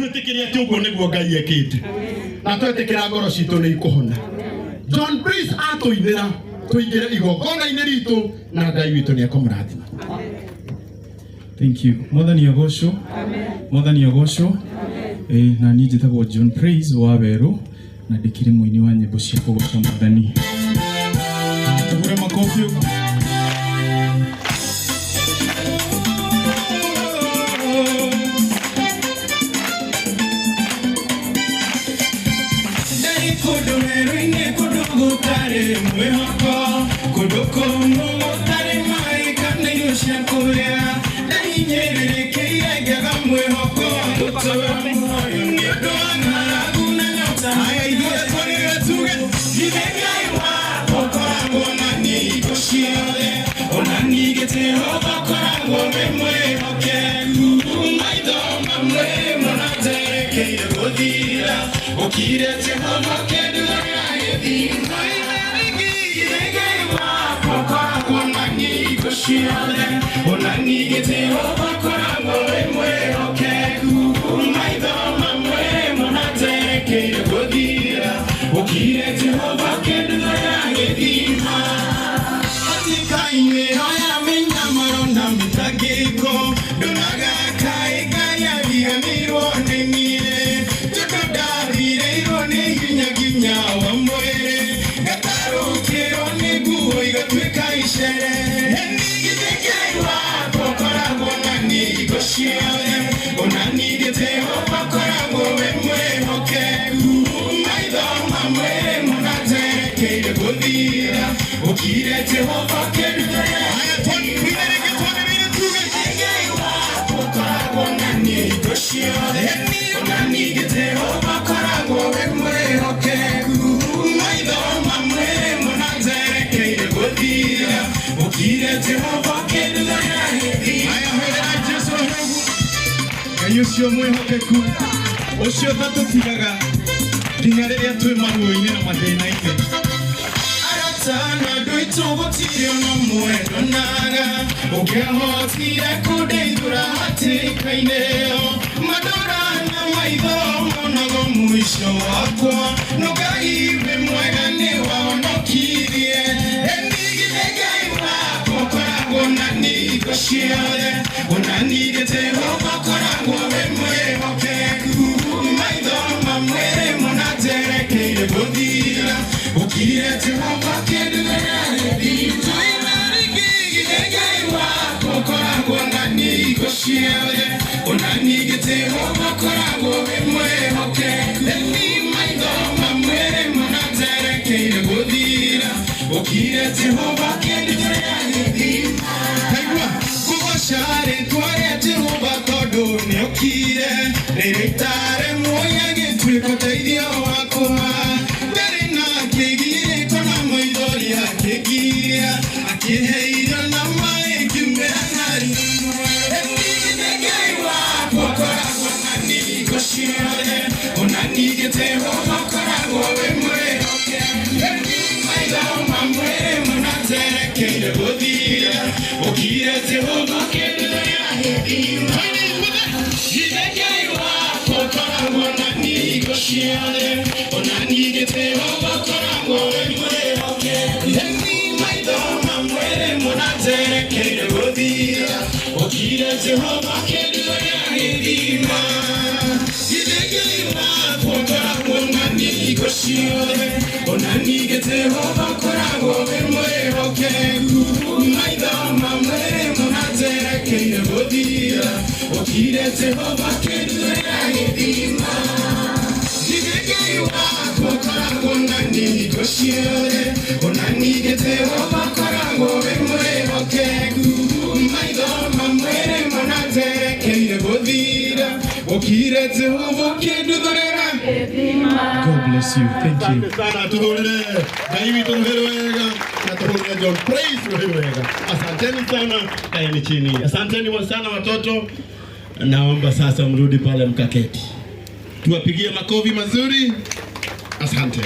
twitikiria ati uguo niguo Ngai ekite na twetikira ngoro citu ni ikuhona. John Praise atuinira tuingire igongona-ini ritu na Ngai witu ni akumurathima. Thank you. Mwathani agocwo. Amen. Mwathani agocwo. Na niĩ njĩtagwo John Praise wa Weru na ndikire mũini wa nyĩmbo cia kũgoca Mwathani. Tũhũre makofi. Ndai kũndũ werũ-inĩ kũndũ gũtarĩ mwĩhoko, kũndũ kũmũ gũtarĩ maĩ kana irio cia kũrĩa, ndainyĩrĩrĩkĩire ngĩaga mwĩhoko wa gũtũũra muoyo nĩ ũndũ wa ng'aragu na nyota. Haya ithuĩ tũrĩre tuge githĩ Ngai wakwa ũkoragwo na niĩ hingo ciothe, ona ningĩ Jehova akoragwo wĩ mwĩhokeku. Maitho mamwe mũnaterekeire gũthira, ũkire Jehova kĩndũrĩra gĩthima. Githĩ Ngai wakwa ũkoragwo na niĩ hingo ciothe, ona ningĩ Jehova akoragwo wĩ mwĩhokeku. Maitho mamwe mũnaterekeire gũthira, ũkire Jehova kĩndũrĩra gĩthima. Hatĩka-inĩ ya mĩnyamaro na mĩtangĩko, ndonaga kaĩ Ngai ariganĩirwo nĩ niĩ, tondũ ndathirĩirwo nĩ hinya wa mwĩrĩ, ngatarũkĩrwo nĩ nguo igatuĩka icere. Githĩ Ngai wakwa ũkoragwo na niĩ hingo ciothe, ona ningĩ Jehova akoragwo wĩ mwĩhokeku. Maitho mamwe mũnaterekeire gũthira, ũkire Jehova kĩndũrĩra gĩthima. Ngai wakwa ũkoragwo na niĩ hingo ciothe, ona ningĩ Jehova akoragwo wĩ mwĩhokeku. Maitho mamwe mũnaterekeire gũthira, ũkire Jehova kĩndũrĩra gĩthima. Ngai ũcio mwĩhokeku, ũcio tatũtigaga nginya rĩrĩa twĩ maruo-inĩ na mathĩna-inĩ. Aratana andũ aitũ gũtirĩ ona ũmwe ndonaga ũngĩahotire kũndeithũra hatĩka-inĩ ĩyo. Mandora na maitho monaga mũico wakwa, no Ngai wĩ mwega nĩ wahonokirie. Githĩ Ngai wakwa ũkoragwo na niĩ hingo ciothe, ona ningĩ Jehova akoragwo wĩ mwĩhokeku. Maitho mamwe mũnaterekeire gũthira, ũkire Jehova kĩndũrĩra gĩthima. Githĩ Ngai wakwa ũkoragwo na niĩ hingo ciothe, ona ningĩ Jehova akoragwo wĩ mwĩhokeku. Maitho mamwe mũnaterekeire gũthira, ũkire Jehova kĩndũrĩra gĩthima. Kũgoca rĩĩtwa rĩa Jehova tondũ nĩokire, rĩrĩ itarĩ muoyo gĩtuĩka ũteithio wakwa. Ndarĩ na kĩgirĩko na maithori akĩngiria, akĩhe irio na maĩ ngiumĩra ng'ari. Githĩ Ngai wakwa ũkoragwo na niĩ hingo ciothe, ona ningĩ Jehova akoragwo wĩ mwĩhokeku. Maitho mamwe mũnaterekeire gũthira, ũkire Jehova kĩndũrĩra gĩthima. Githĩ Ngai wakwa ũkoragwo na niĩ hingo ciothe, ona ningĩ Jehova akoragwo wĩ mwĩhokeku. Maitho mamwe mũnaterekeire gũthira, ũkire Jehova kĩndũrĩra gĩthima. Githĩ Ngai wakwa ũkoragwo na niĩ hingo ciothe, ona ningĩ Jehova akoragwo wĩ mwĩhokeku. Maitho mamwe mũnaterekeire gũthira, ũkire Jehova kĩndũrĩra gĩthima. Githĩ Ngai wakwa ũkoragwo na niĩ hingo ciothe, ona ningĩ Jehova akoragwo wĩ mwĩhokeku. Maitho mamwe mũnaterekeire gũthira, ũkire Jehova kĩndũrĩra gĩthima. God bless you. Thank you. Asante sana, tuhurire Ngai witu ruhero wega na tuhurire John Praise ruhero wega. Asanteni sana, kaeni chini. Asanteni sana watoto. Naomba sasa mrudi pale mkaketi. Tuwapigie makofi mazuri. Asante.